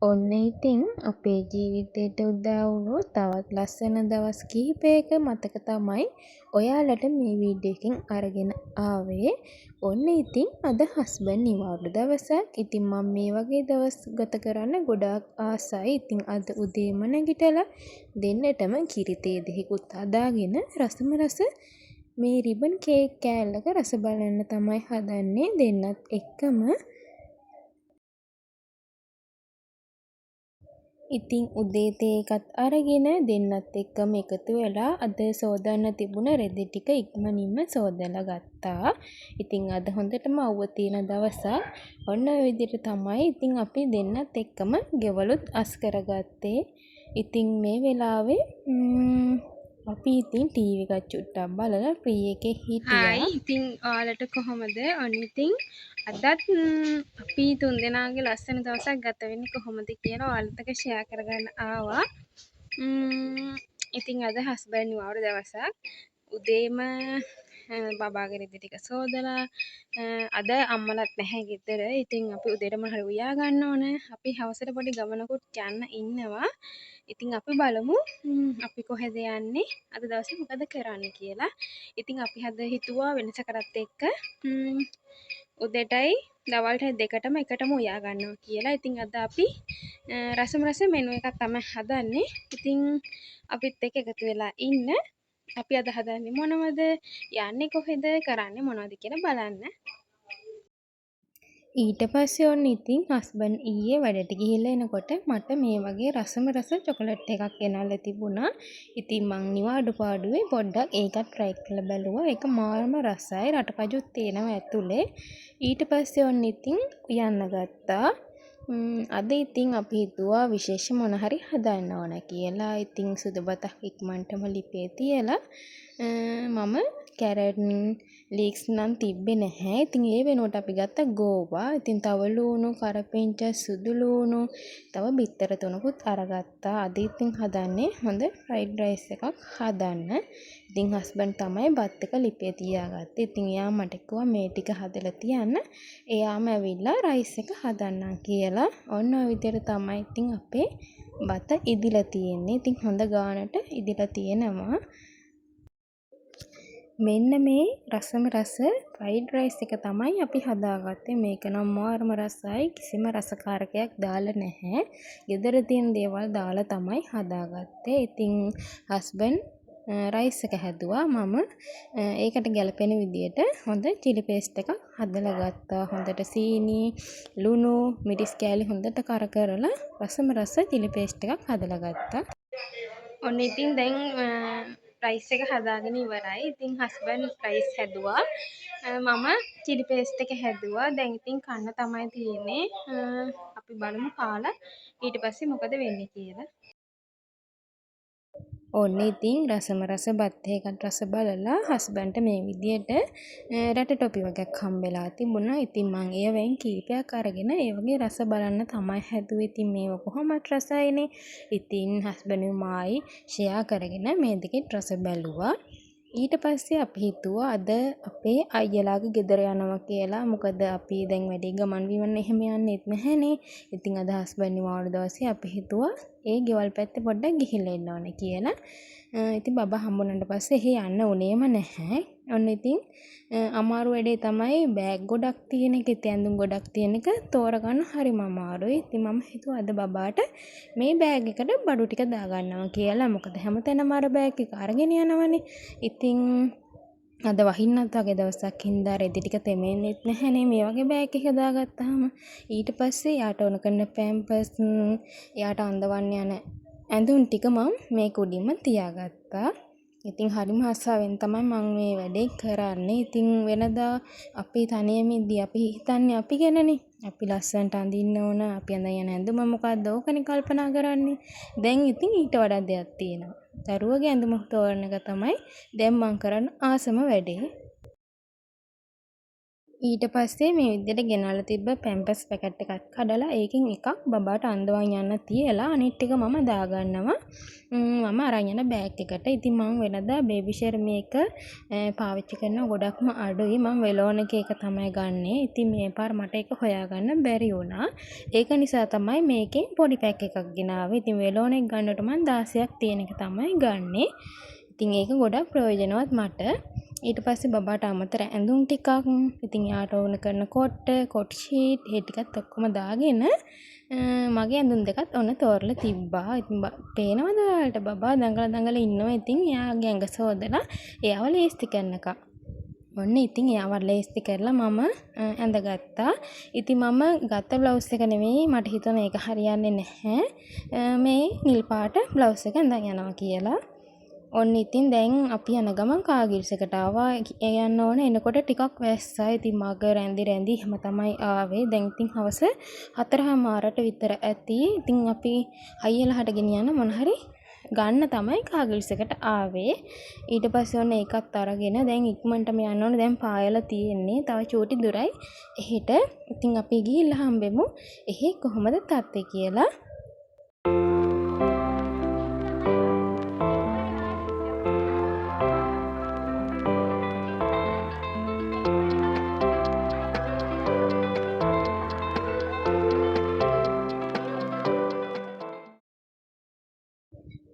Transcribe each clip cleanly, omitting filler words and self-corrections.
ඔන්න ඉතින් අපේ ජීවිතේට උදා වුණු තවත් ලස්සන දවස් කිහිපයක මතක තමයි ඔයාලට මේ වීඩියෝ එකෙන් අරගෙන ආවේ. ඔන්න ඉතින් අද හස්බන්ඩ් නිවාඩු දවසක්. ඉතින් මම මේ වගේ දවස් ගත කරන්න ගොඩාක් ආසයි. ඉතින් අද උදේම නැගිටලා දෙන්නටම කිරි තේ දෙහිකුත් හදාගෙන රසම රස මේ රිබන් කේක් කෑල්ලක රස බලන්න තමයි හදන්නේ දෙන්නත් එක්කම. ඉතින් උදේ තේ එකත් අරගෙන දෙන්නත් එක්කම එකතු වෙලා අද සෝදන්න තිබුණ රෙදි ටික ඉක්මනින්ම සෝදලා ගත්තා. ඉතින් අද හොඳටම අවුව තියෙන දවසක්. ඔන්න ඔය විදිහට තමයි ඉතින් අපි දෙන්නත් එක්කම ගෙවලුත් අස් කරගත්තේ. ඉතින් මේ වෙලාවේ අපි ඉතින් ටීවී එකක් චුට්ටක් බලලා ෆ්‍රී එකේ හිටියා. හායි ඉතින් ඔයාලට කොහොමද? ඔන්න ඉතින් අදත් අපි තුන්දෙනාගේ ලස්සන දවසක් ගත වෙන්නේ කොහොමද කියලා ඔයාලට එක ෂෙයා කරගන්න ආවා. ඉතින් අද හස්බන්ඩ් නිවාඩු දවසක්. උදේම බබාගේ රෙදි ටික සෝදලා අද අම්මලත් නැහැ ගෙදර. ඉතින් අපි උදේටම හරි උයා ගන්න ඕන. අපි හවසට පොඩි ගමනකුත් යන්න ඉන්නවා. ඉතින් අපි බලමු අපි කොහෙද යන්නේ අද දවසේ මොකද කරන්න කියලා. ඉතින් අපි අද හිතුවා වෙනසකටත් එක්ක උදේටයි දවල්ටයි දෙකටම එකටම උයා ගන්නවා කියලා. ඉතින් අද අපි රසම රස මෙනු එකක් තමයි හදන්නේ. ඉතින් අපිත් එක්ක එකතු වෙලා ඉන්න. අපි අද හදන්නේ මොනවද? යන්නේ කොහෙද? කරන්නේ මොනවද කියලා බලන්න. ඊට පස්සේ ඔන්න ඉතින් හස්බන්ඩ් ඊයේ වැඩට ගිහිල්ලා එනකොට මට මේ වගේ රසම රස චොකලට් එකක් ගෙනල්ලා තිබුණා. ඉතින් මං නිවාඩු පාඩුවේ පොඩ්ඩක් ඒකත් try කරලා බැලුවා. ඒක මාරම රසයි. රටකජුත් තියෙනවා ඇතුලේ. ඊට පස්සේ ඔන්න ඉතින් යන්න ගත්තා. අද ඉතින් අපි හිතුවා විශේෂ මොන හරි හදන්න ඕන කියලා. ඉතින් සුදු බතක් ඉක්මනටම ලිපේ තියලා මම කැරට් ලීක්ස් නම් තිබ්බේ නැහැ. ඉතින් ඒ වෙනුවට අපි ගත්ත ගෝවා. ඉතින් තව ලූණු, කරපිංච, සුදු ලූණු, තව බිත්තර තුනකුත් අරගත්තා. අද ඉතින් හදන්නේ හොඳ ෆ්‍රයිඩ් රයිස් එකක් හදන්න. ඉතින් හස්බන්ඩ් තමයි බත් එක ලිපේ තියාගත්තේ. ඉතින් එයා මට කිව්වා මේ ටික හදලා තියන්න. එයාම ඇවිල්ලා රයිස් එක හදන්නම් කියලා. ඔන්න ඔය විදිහට තමයි ඉතින් අපේ බත ඉදිලා තියෙන්නේ. ඉතින් හොඳ ගානට ඉදිලා තියෙනවා. මෙන්න මේ රසම රස ෆ්‍රයිඩ් රයිස් එක තමයි අපි හදාගත්තේ. මේක නම් මාරම රසයි. කිසිම රසකාරකයක් දාලා නැහැ. ගෙදර තියෙන දේවල් දාලා තමයි හදාගත්තේ. ඉතින් හස්බන්ඩ් රයිස් එක හැදුවා. මම ඒකට ගැලපෙන විදියට හොඳ චිලි පේස්ට් එකක් හදලා ගත්තා. හොඳට සීනි, ලුණු, මිරිස් කෑලි හොඳට කරකරලා රසම රස චිලි පේස්ට් එකක් හදලා ගත්තා. ඔන්න ඉතින් දැන් රයිස් එක හදාගෙන ඉවරයි. ඉතින් හස්බන්ඩ් රයිස් හැදුවා. මම චිලි පේස්ට් එක හැදුවා. දැන් ඉතින් කන්න තමයි තියෙන්නේ. අපි බලමු කාලා ඊට පස්සේ මොකද වෙන්නේ කියලා. ඔන්න ඉතින් රසම රස බත් එකත් රස බලලා හස්බන්ඩ්ට මේ විදියට රට ටොපි වගේක් හම්බෙලා තිබුණා. ඉතින් මං ඒවෙන් කීපයක් අරගෙන ඒ වගේ රස බලන්න තමයි හැදුවේ. ඉතින් මේව කොහොමත් රසයිනේ. ඉතින් හස්බන්ඩ් මායි ෂෙයා කරගෙන මේ දෙකේ රස බැලුවා. ඊට පස්සේ අපි හිතුවා අද අපේ අයියලාගේ ගෙදර යනවා කියලා. මොකද අපි දැන් වැඩි ගමන් බිමන් එහෙම යන්නෙත් නැහැනේ. ඉතින් අද හස්බන්ඩ් නිවාඩු දවසේ අපි හිතුවා ඒ ගෙවල් පැත්තේ පොඩ්ඩක් ගිහිල්ලා එන්න ඕනේ කියලා. ඉතින් බබා හම්බුනට පස්සේ එහෙ යන්න උනේම නැහැ. ඔන්න ඉතින් අමාරු වැඩේ තමයි බෑග් ගොඩක් තියෙන එක, ඉතින් ඇඳුම් ගොඩක් තියෙන එක තෝරගන්න හරිම අමාරුයි. ඉතින් මම හිතුවා අද බබාට මේ බෑග් එකට බඩු ටික දාගන්නවා කියලා. මොකද හැමතැනම අර බෑග් එක අරගෙන යනවනේ. ඉතින් අද වහින්නත් වගේ දවසක් හින්දා රෙදි ටික තෙමෙන්නෙත් නැහැනේ මේ වගේ බෑග් එක දාගත්තාම. ඊට පස්සේ යාට ඕන කරන පැම්පර්ස්, යාට අඳවන්න යන ඇඳුම් ටික මම මේක උඩින්ම තියාගත්තා. ඉතින් හරිම ආසාවෙන් තමයි මම මේ වැඩේ කරන්නේ. ඉතින් වෙනදා අපි තනියම ඉද්දි අපි හිතන්නේ අපි ගැනනේ. අපි ලස්සනට අඳින්න ඕන, අපි අඳන් යන ඇඳුම මොකක්ද ඕකනේ කල්පනා කරන්නේ. දැන් ඉතින් ඊට වඩා දෙයක් තියෙනවා. දරුවගේ ඇඳුම තෝරන එක තමයි දැන් මම කරන ආසම වැඩේ. ඊට පස්සේ මේ විදිහට ගෙනල්ලා තිබ්බ පැම්පර්ස් පැකට් එකක් කඩලා ඒකෙන් එකක් බබාට අඳවන් යන්න තියලා අනිත් ටික මම දාගන්නවා මම අරන් යන බෑග් එකට. ඉතින් මම වෙනදා බේබි ෂෙයර් මේක පාවිච්චි කරන ගොඩක්ම අඩුයි. මම වෙලෝන් එකේ එක තමයි ගන්නෙ. ඉතින් මේ පාර මට ඒක හොයාගන්න බැරි වුණා. ඒක නිසා තමයි මේකෙන් පොඩි පැක් එකක් ගෙනාවේ. ඉතින් වෙලෝන් එක ගන්නකොට මම 16ක් තියෙන එක තමයි ගන්නෙ. ඉතින් ඒක ගොඩක් ප්‍රයෝජනවත් මට. ඊට පස්සේ බබාට අමතර ඇඳුම් ටිකක් ඉතින් යාට ඕන කරන කොට් ෂීට් ඒ ටිකත් ඔක්කොම දාගෙන මගේ ඇඳුම් දෙකත් ඔන්න තෝරලා තිබ්බා. ඉතින් පේනවද ඔයාලට බබා දඟල ඉන්නවා. ඉතින් එයාගේ ඇඟ සෝදලා එයාව ලේස්ති කරනකම්. ඔන්න ඉතින් එයාව ලේස්ති කරලා මම ඇඳගත්තා. ඉතින් මම ගත්ත බ්ලවුස් එක නෙමෙයි මට හිතුණා ඒක හරියන්නේ නැහැ. මේ නිල් පාට බ්ලවුස් එක ඇඳන් යනවා කියලා. ඔන්න ඉතින් දැන් අපි යන ගමන් කාගිරිසකට ආවා. යන්න ඕන එනකොට ටිකක් වැස්සා. ඉතින් මග රැඳි හැම තමයි ආවේ. දැන් ඉතින් හවස 4:00ට විතර ඇති. ඉතින් අපි අයියලහට ගෙනියන්න මොන හරි ගන්න තමයි කාගිරිසකට ආවේ. ඊට පස්සේ ඔන්න ඒකත් අරගෙන දැන් ඉක්මනටම යන්න ඕන. දැන් පායලා තියෙන්නේ. තව චූටි දුරයි එහෙට. ඉතින් අපි ගිහිල්ලා හම්බෙමු. එහෙ කොහොමද තත්ත්වය කියලා.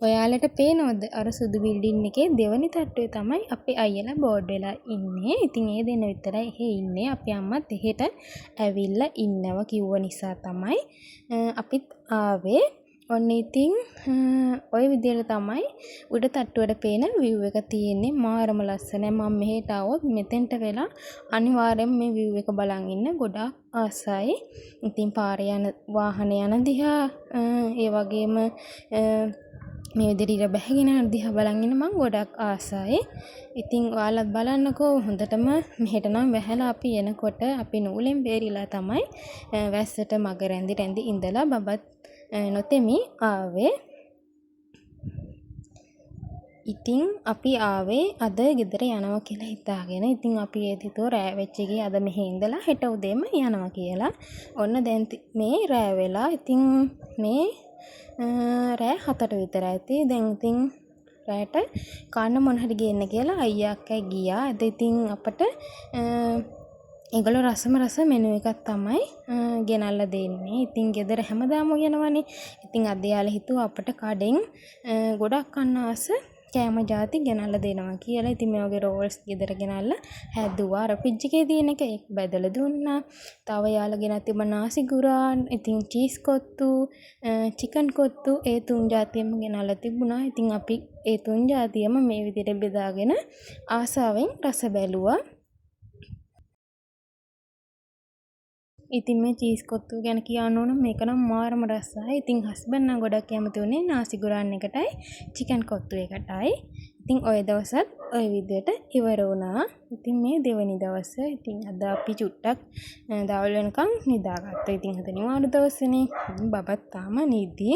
ඔයාලට පේනවද අර සුදු බිල්ඩින් එකේ දෙවනි තට්ටුවේ තමයි අපේ අයියලා බෝඩ් වෙලා ඉන්නේ. ඉතින් ඒ දෙන්න විතරයි එහෙ ඉන්නේ. අපේ අම්මත් එහෙට ඇවිල්ලා ඉන්නවා කිව්ව නිසා තමයි අපිත් ආවේ. ඔන්න ඉතින් ওই විදිහට තමයි උඩ තට්ටුවට පේන view එක තියෙන්නේ. මාරම ලස්සනයි. මම මෙහෙට ආවොත් මෙතෙන්ට වෙලා අනිවාර්යෙන් මේ view එක බලන් ඉන්න ගොඩාක් ආසයි. ඉතින් පාරේ යන වාහන යන දිහා ඒ වගේම මේ විදිහට ඉර බැහැගෙන යන දිහා බලන් ඉන්න මම ගොඩක් ආසයි. ඉතින් ඔයාලත් බලන්නකෝ හොඳටම මෙහෙට නම් වැහැලා අපි එනකොට අපි නූලෙන් බේරිලා තමයි වැස්සට මග රැඳි ඉඳලා බබත් නොතෙමි ආවේ. ඉතින් අපි ආවේ අද ගෙදර යනවා කියලා හිතාගෙන. ඉතින් අපි හිතුවා රෑ වෙච්ච එකේ අද මෙහෙ ඉඳලා හෙට උදේම යනවා කියලා. ඔන්න දැන් මේ රෑ වෙලා. ඉතින් මේ රෑ 7ට විතර ඇති. දැන් ඉතින් රෑට කන්න මොන හරි ගේන්න කියලා අයියා අක්කයි ගියා. අද ඉතින් අපට ඒගොල්ලෝ රස මෙනු එකක් තමයි ගෙනල්ලා දෙන්නේ. ඉතින් ගෙදර හැමදාම යනවනේ. ඉතින් අද යාළුවා හිතුවා අපට කඩෙන් ගොඩක් කන්න ආස කෑම ಜಾති ගෙනල්ලා දෙනවා කියලා. ඉතින් මේ වගේ රෝල්ස් ගෙදර ගෙනල්ලා හැදුවා. අර ෆ්‍රිජ් එකේ තියෙන එක ඒක බෙදලා දුන්නා. තව යාළුවා ගෙනත් තිබ්බ නාසි ගුරාන්, ඉතින් චීස් කොත්තු, චිකන් කොත්තු ඒ තුන් ಜಾතියම ගෙනල්ලා තිබුණා. ඉතින් අපි ඒ තුන් ಜಾතියම මේ විදිහට බෙදාගෙන ආසාවෙන් රස බැලුවා. ඉතින් මේ චීස් කොත්තු ගැන කියන්න ඕන මේක නම් මාරම රසයි. ඉතින් හස්බන්ඩ් නම් ගොඩක් කැමති උනේ නාසි ගුරාන් එකටයි චිකන් කොත්තු එකටයි. ඉතින් ওই දවසත් ওই විදිහට ඉවර වුණා. ඉතින් මේ දෙවෙනි දවස ඉතින් අද අපි චුට්ටක් දවල් වෙනකන් නිදාගත්තා. ඉතින් අද නිවාඩු දවසනේ. බබත් තාම නිදි.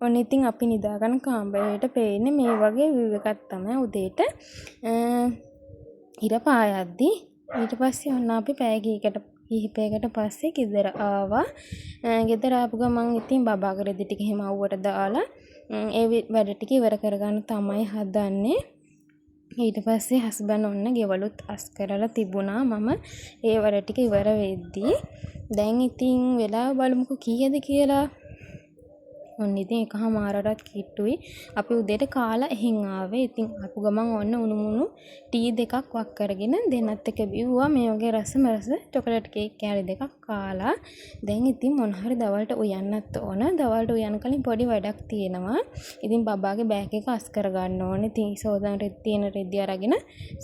ඔන්න ඉතින් අපි නිදාගන්න කාමරයට පේන්නේ මේ වගේ view එකක් තමයි උදේට ඉර පායද්දි. ඊට පස්සේ ඔන්න අපි පැය කිහිපයකට පස්සේ ගෙදර ආවා. ගෙදර ආපු ගමන් ඉතින් බබාගේ රෙදි ටික එහෙම අවුවට දාලා ඒ වැඩ ටික ඉවර කරගන්න තමයි හදන්නේ. ඊට පස්සේ හස්බන්ඩ් ඔන්න ගෙවලුත් අස් කරලා තිබුණා. මම ඒ වැඩ ටික ඉවර වෙද්දී දැන් ඉතින් වෙලාව බලමුකෝ කීයද කියලා. ඔන්න ඉතින් එකමාරටත් කිට්ටුයි. අපි උදේට කාලා එහෙන් ආවේ. ඉතින් ආපු ගමන් ඔන්න උණුමුණු ටී දෙකක් වක් කරගෙන දෙන්නත් එක බිව්වා. මේ වගේ රස චොකලට් කේක් කෑලි දෙකක් කාලා. දැන් ඉතින් මොන හරි දවල්ට උයන්නත් ඕන. දවල්ට උයන්න කලින් පොඩි වැඩක් තියෙනවා. ඉතින් බබාගේ බෑග් එක අස් කර ගන්න ඕන. ඉතින් සෝදාන තියෙන රෙදි අරගෙන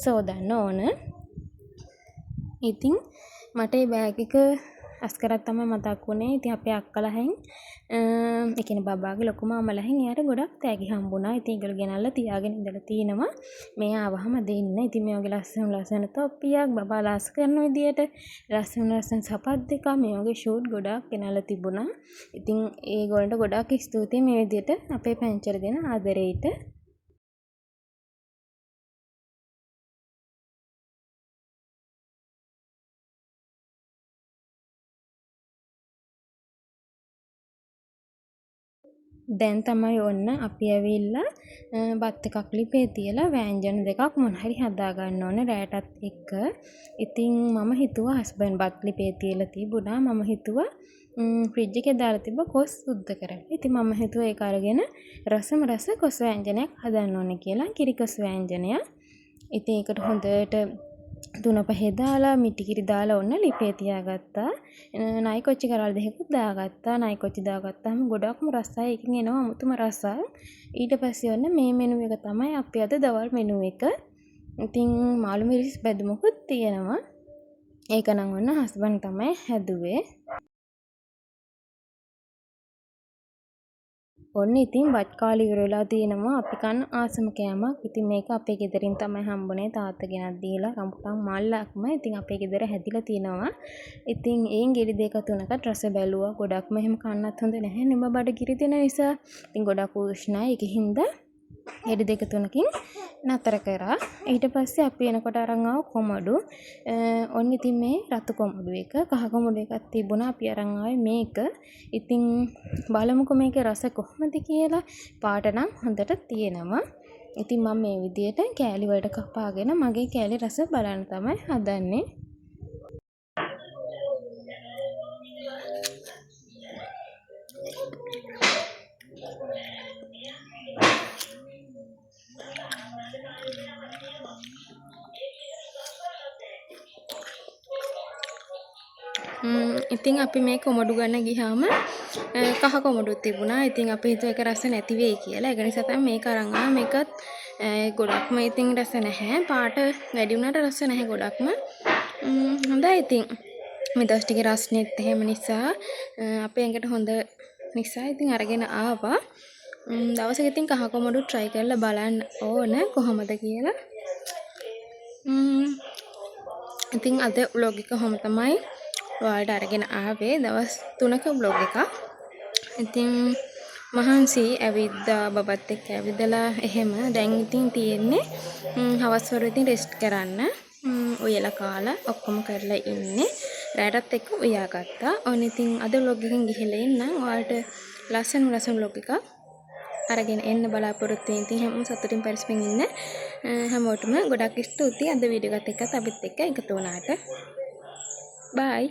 සෝදන්න ඕන. ඉතින් මට මේ බෑග් එක අස් කරත් තමයි මතක් වුණේ. ඉතින් අපේ අක්කලා ඒ කියන්නේ බබාගේ ලොකු මාමලා එයාට ගොඩක් තෑගි හම්බුණා. ඉතින් ඒගොල්ලෝ ගෙනල්ලා තියාගෙන ඉඳලා තිනවා. මේ ආවහම දෙන්න. ඉතින් මේ වගේ ලස්සන තොප්පියක් බබා ලාස් කරන විදියට ලස්සන සපත් දෙකක් මේ වගේ ෂූට් ගොඩක් ගෙනල්ලා තිබුණා. ඉතින් ඒගොල්ලන්ට ගොඩක් ස්තුතියි මේ විදියට අපේ පැංචර දෙන ආදරේට. දැන් තමයි ඔන්න අපි ඇවිල්ලා බත් එකක් ලිපේ තියලා වෑංජන දෙකක් මොන හරි හදා ගන්න ඕනේ රෑටත් එක්ක. ඉතින් මම හිතුවා හස්බන්ඩ් බත් ලිපේ තියලා තිබුණා. මම හිතුවා ෆ්‍රිජ් එකේ දාලා තිබ්බ කොස් සුද්ධ කරන්න. ඉතින් මම හිතුවා ඒක අරගෙන රස කොස් වෑංජනයක් හදන්න ඕනේ කියලා. කිරි කොස් වෑංජනයක්. ඉතින් ඒකට හොඳට තුන පහේ දාලා මිටිකිරි දාලා ඔන්න ලිපේ තියාගත්තා. නයි කොච්චි කරල් දෙකකුත් දාගත්තා. නයි කොච්චි දාගත්තාම ගොඩක්ම රසයි. එකකින් එනවා අමුතුම රසක්. ඊට පස්සේ ඔන්න මේ මෙනු එක තමයි අපි අද දවල් මෙනු එක. ඉතින් මාළු මිරිස් බැදුමකුත් තියෙනවා. ඒක නම් ඔන්න හස්බන්ඩ් තමයි හැදුවේ. ඔන්න ඉතින් බත් කාලේ ඉවර වෙලා තිනවා. අපි කන්න ආසම කෑමක්. ඉතින් මේක අපේ ගෙදරින් තමයි හම්බුනේ. තාත්තා ගෙනත් දීලා රම්පුටන් මල්ලක්ම. ඉතින් අපේ ගෙදර හැදිලා තිනවා. ඉතින් ඒන් ගෙඩි දෙක තුනකට රස බැලුවා. ගොඩක්ම එහෙම කන්නත් හොඳ නැහැ. නෙම බඩගිරි දෙන නිසා. ඉතින් ගොඩක් උෂ්ණයි. ඒකින්ද ගෙඩි දෙක තුනකින් නතර කරා. ඊට පස්සේ අපි එනකොට අරන් ආව කොමඩු. ඔන්න ඉතින් මේ රතු කොමඩු එක, කහ කොමඩු එකක් තිබුණා. අපි අරන් ආවේ මේක. ඉතින් බලමුකෝ මේකේ රස කොහොමද කියලා. පාට නම් හොඳට තියෙනවා. ඉතින් මම මේ විදියට කෑලි වලට කපාගෙන මගේ කෑලි රස බලන්න තමයි හදන්නේ. ඉතින් අපි මේ කොමඩු ගන්න ගියාම කහ කොමඩුත් තිබුණා. ඉතින් අපි හිතුවා ඒක රස නැති වෙයි කියලා. ඒක නිසා තමයි මේක අරන් ආවා. මේකත් ගොඩක්ම ඉතින් රස නැහැ. පාට වැඩි වුණාට රස නැහැ ගොඩක්ම. හොඳයි ඉතින්. මේ දවස් ටිකේ රස්නෙත් එහෙම නිසා අපේ ඇඟට හොඳ නිසා ඉතින් අරගෙන ආවා. දවසක ඉතින් කහ කොමඩු try කරලා බලන්න ඕන කොහොමද කියලා. ඉතින් අද vlog එක කොහොම තමයි ඔයාලට අරගෙන ආවේ. දවස් 3ක vlog එකක්. ඉතින් මහන්සි ඇවිද්දා බබත් එක්ක ඇවිදලා එහෙම දැන් ඉතින් තියෙන්නේ හවස් වරු ඉතින් රෙස්ට් කරන්න. උයලා කාලා ඔක්කොම කරලා ඉන්නේ. රැටත් එක්ක උයාගත්තා. ඕන ඉතින් අද vlog එකෙන් ගිහලා එන්නම්. ඔයාලට ලස්සන vlog එකක් අරගෙන එන්න බලාපොරොත්තු වෙන. ඉතින් හැමෝම සතුටින් පරිස්සමින් ඉන්න. හැමෝටම ගොඩක් ස්තුතියි අද වීඩියෝ එකත් එක්ක අපිත් එක්ක එකතු වුණාට. bye.